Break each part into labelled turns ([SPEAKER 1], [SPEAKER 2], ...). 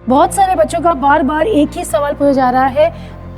[SPEAKER 1] बहुत सारे बच्चों का बार बार एक ही सवाल पूछा जा रहा है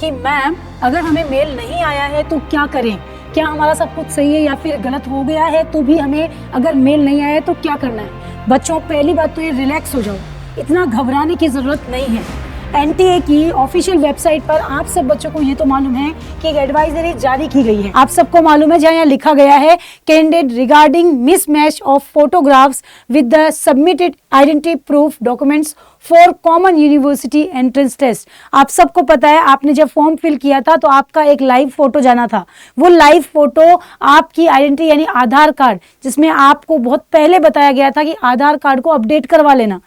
[SPEAKER 1] कि मैम अगर हमें मेल नहीं आया है तो क्या करें, क्या हमारा सब कुछ सही है या फिर गलत हो गया है, तो भी हमें अगर मेल नहीं आया है तो क्या करना है। बच्चों पहली बात तो ये रिलैक्स हो जाओ, इतना घबराने की ज़रूरत नहीं है। एनटीए की ऑफिशियल वेबसाइट पर आप सब बच्चों को ये तो मालूम है कि एक एडवाइजरी जारी की गई है। आप सबको मालूम है जहाँ यहाँ लिखा गया है candidate regarding mismatch of photographs with the submitted identity proof documents for common university entrance test. आप सबको पता है, आपने जब फॉर्म फिल किया था तो आपका एक लाइव फोटो जाना था। वो लाइव फोटो आपकी आइडेंटिटी यानी आधार कार्ड, जिसमें आपको बहुत पहले बताया गया था कि आधार कार्ड को अपडेट करवा लेना।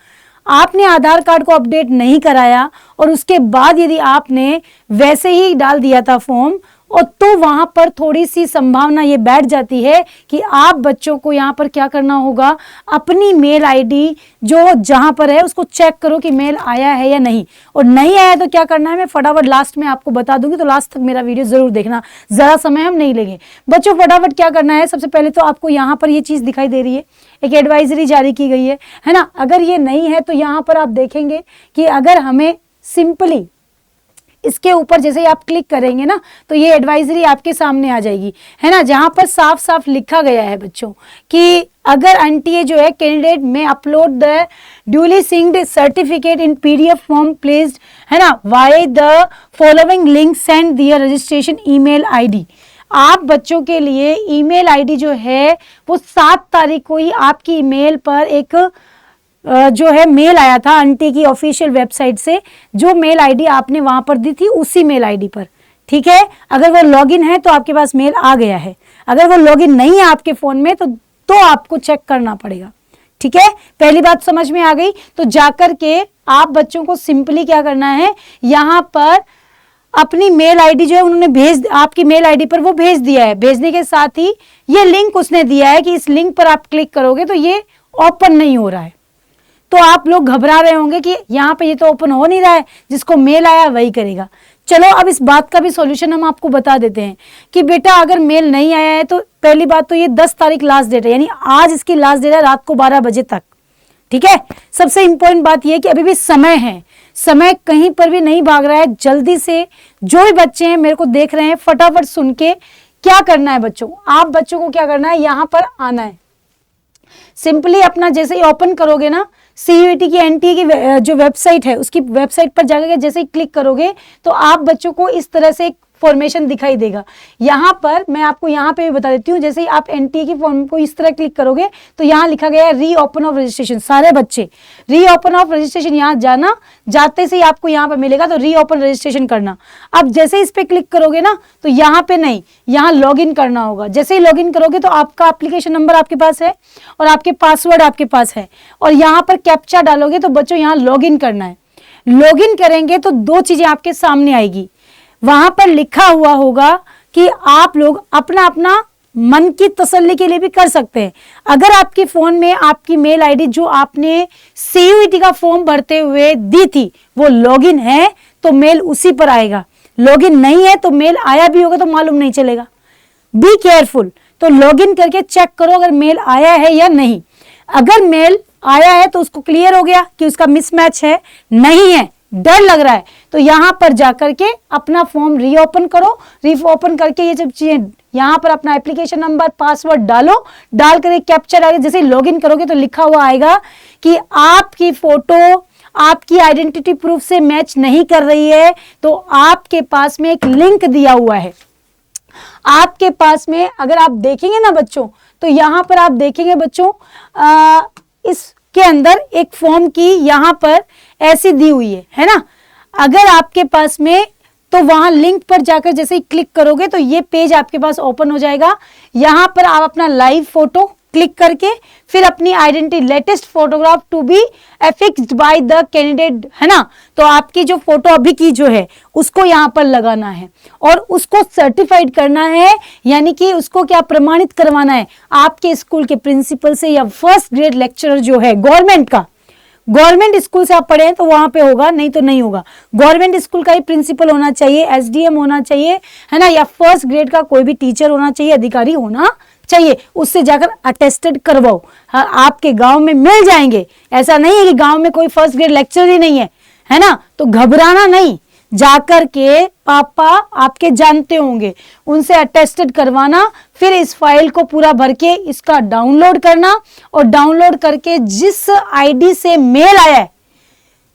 [SPEAKER 1] आपने आधार कार्ड को अपडेट नहीं कराया और उसके बाद यदि आपने वैसे ही डाल दिया था फॉर्म, और तो वहां पर थोड़ी सी संभावना ये बैठ जाती है कि आप बच्चों को यहाँ पर क्या करना होगा, अपनी मेल आईडी जो जहां पर है उसको चेक करो कि मेल आया है या नहीं। और नहीं आया तो क्या करना है, मैं फटाफट लास्ट में आपको बता दूंगी, तो लास्ट तक मेरा वीडियो जरूर देखना, ज़रा समय हम नहीं लेंगे। बच्चों फटाफट क्या करना है, सबसे पहले तो आपको यहाँ पर ये चीज़ दिखाई दे रही है, एक एडवाइजरी जारी की गई है ना। अगर ये नहीं है तो यहाँ पर आप देखेंगे कि अगर हमें सिंपली इसके ऊपर जैसे ही आप क्लिक करेंगे ना तो ये एडवाइजरी आपके सामने आ जाएगी, है ना, जहां पर साफ साफ लिखा गया है बच्चों कि अगर एनटीए जो है कैंडिडेट में upload the duly synced certificate in PDF form placed, है ना, via the following link send their registration email ID. आप बच्चों के लिए ईमेल आईडी जो है वो 7 तारीख को ही आपकी ईमेल पर एक जो है मेल आया था एनटीए की ऑफिशियल वेबसाइट से। जो मेल आईडी आपने वहां पर दी थी उसी मेल आईडी पर, ठीक है। अगर वो लॉगिन है तो आपके पास मेल आ गया है, अगर वो लॉगिन नहीं है आपके फोन में तो आपको चेक करना पड़ेगा, ठीक है। पहली बात समझ में आ गई। तो जाकर के आप बच्चों को सिंपली क्या करना है, यहाँ पर अपनी मेल आईडी जो है उन्होंने आपकी मेल आईडी पर वो भेज दिया है। भेजने के साथ ही ये लिंक उसने दिया है कि इस लिंक पर आप क्लिक करोगे तो ये ओपन नहीं हो रहा है। तो आप लोग घबरा रहे होंगे कि यहाँ पे ये तो ओपन हो नहीं रहा है, जिसको मेल आया वही करेगा। चलो अब इस बात का भी सॉल्यूशन हम आपको बता देते हैं कि बेटा अगर मेल नहीं आया है तो पहली बात तो ये 10 तारीख लास्ट डेट है, यानी आज इसकी लास्ट डेट है रात को 12 बजे तक, ठीक है। सबसे इंपॉर्टेंट बात यह कि अभी भी समय है, समय कहीं पर भी नहीं भाग रहा है। जल्दी से जो भी बच्चे हैं मेरे को देख रहे हैं, फटाफट सुन के क्या करना है बच्चों, आप बच्चों को क्या करना है, यहाँ पर आना है। सिंपली अपना जैसे ही ओपन करोगे ना सीयूईटी की एनटीए की जो वेबसाइट है उसकी वेबसाइट पर जाकर जैसे ही क्लिक करोगे तो आप बच्चों को इस तरह से एक फॉर्मेशन दिखाई देगा। यहाँ पर मैं आपको यहाँ पे भी बता देती हूँ, जैसे ही आप एनटीए की फॉर्म को इस तरह क्लिक करोगे तो यहाँ लिखा गया है री ओपन ऑफ रजिस्ट्रेशन। सारे बच्चे री ओपन ऑफ रजिस्ट्रेशन यहाँ जाना, जाते से ही आपको यहाँ पर मिलेगा तो री ओपन रजिस्ट्रेशन करना। अब जैसे ही इस पर क्लिक करोगे ना तो यहाँ पे नहीं, यहाँ लॉग इन करना होगा। जैसे ही लॉग इन करोगे तो आपका एप्लीकेशन नंबर आपके पास है और आपके पासवर्ड आपके पास है, और यहाँ पर कैप्चा डालोगे तो बच्चों यहाँ लॉग इन करना है। लॉग इन करेंगे तो 2 चीजें आपके सामने आएगी। वहां पर लिखा हुआ होगा कि आप लोग अपना अपना मन की तसल्ली के लिए भी कर सकते हैं। अगर आपके फोन में आपकी मेल आईडी जो आपने सीयूईटी का फॉर्म भरते हुए दी थी वो लॉगिन है तो मेल उसी पर आएगा, लॉगिन नहीं है तो मेल आया भी होगा तो मालूम नहीं चलेगा। बी केयरफुल, तो लॉगिन करके चेक करो अगर मेल आया है या नहीं। अगर मेल आया है तो उसको क्लियर हो गया कि उसका मिसमैच है, नहीं है डर लग रहा है तो यहाँ पर जाकर के अपना फॉर्म रीओपन करो। रीओपन करके ये जब चीजें यहाँ पर अपना एप्लीकेशन नंबर पासवर्ड डालो, डाल कर कैप्चर आएगा। जैसे लॉगिन करोगे तो लिखा हुआ आएगा कि आपकी फोटो आपकी आइडेंटिटी प्रूफ से मैच नहीं कर रही है, तो आपके पास में एक लिंक दिया हुआ है। आपके पास में अगर आप देखेंगे ना बच्चों तो यहाँ पर आप देखेंगे बच्चों इसके अंदर एक फॉर्म की यहाँ पर ऐसी दी हुई है ना। अगर आपके पास में तो वहां लिंक पर जाकर जैसे ही क्लिक करोगे तो ये पेज आपके पास ओपन हो जाएगा। यहाँ पर आप अपना लाइव फोटो क्लिक करके फिर अपनी identity latest photograph to be affixed by the candidate, है ना, तो आपकी जो फोटो अभी की जो है उसको यहाँ पर लगाना है और उसको सर्टिफाइड करना है, यानी कि उसको क्या प्रमाणित करवाना है आपके स्कूल के प्रिंसिपल से या फर्स्ट ग्रेड लेक्चरर जो है गवर्नमेंट का। गवर्नमेंट स्कूल से आप पढ़े हैं तो वहां पे होगा, नहीं तो नहीं होगा। गवर्नमेंट स्कूल का ही प्रिंसिपल होना चाहिए, एसडीएम होना चाहिए, है ना, या फर्स्ट ग्रेड का कोई भी टीचर होना चाहिए, अधिकारी होना चाहिए। उससे जाकर अटेस्टेड करवाओ। हाँ, आपके गांव में मिल जाएंगे, ऐसा नहीं है कि गांव में कोई फर्स्ट ग्रेड लेक्चर ही नहीं है, है ना। तो घबराना नहीं, जाकर के पापा आपके जानते होंगे, उनसे अटेस्टेड करवाना, फिर इस फाइल को पूरा भर के इसका डाउनलोड करना, और डाउनलोड करके जिस आईडी से मेल आया है,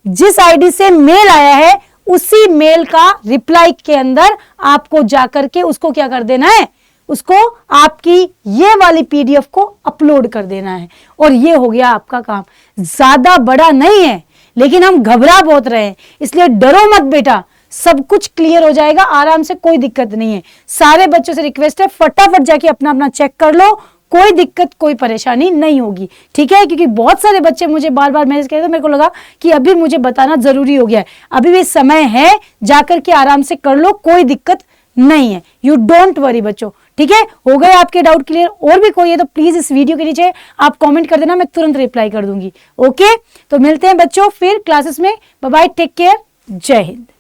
[SPEAKER 1] जिस आईडी से मेल आया है उसी मेल का रिप्लाई के अंदर आपको जाकर के उसको क्या कर देना है, उसको आपकी ये वाली पीडीएफ को अपलोड कर देना है, और ये हो गया आपका काम। ज्यादा बड़ा नहीं है, लेकिन हम घबरा बहुत रहे हैं, इसलिए डरो मत बेटा, सब कुछ क्लियर हो जाएगा आराम से, कोई दिक्कत नहीं है। सारे बच्चों से रिक्वेस्ट है फटाफट जाके अपना अपना चेक कर लो, कोई दिक्कत कोई परेशानी नहीं होगी, ठीक है। क्योंकि बहुत सारे बच्चे मुझे बार बार मैसेज कर रहे थे, मेरे को लगा कि अभी मुझे बताना जरूरी हो गया है, अभी भी समय है, जाकर के आराम से कर लो, कोई दिक्कत नहीं है। यू डोंट वरी बच्चों, ठीक है। हो गए आपके डाउट क्लियर? और भी कोई है तो प्लीज इस वीडियो के नीचे आप कमेंट कर देना, मैं तुरंत रिप्लाई कर दूंगी। ओके, तो मिलते हैं बच्चों फिर क्लासेस में। बाय बाय, टेक केयर, जय हिंद।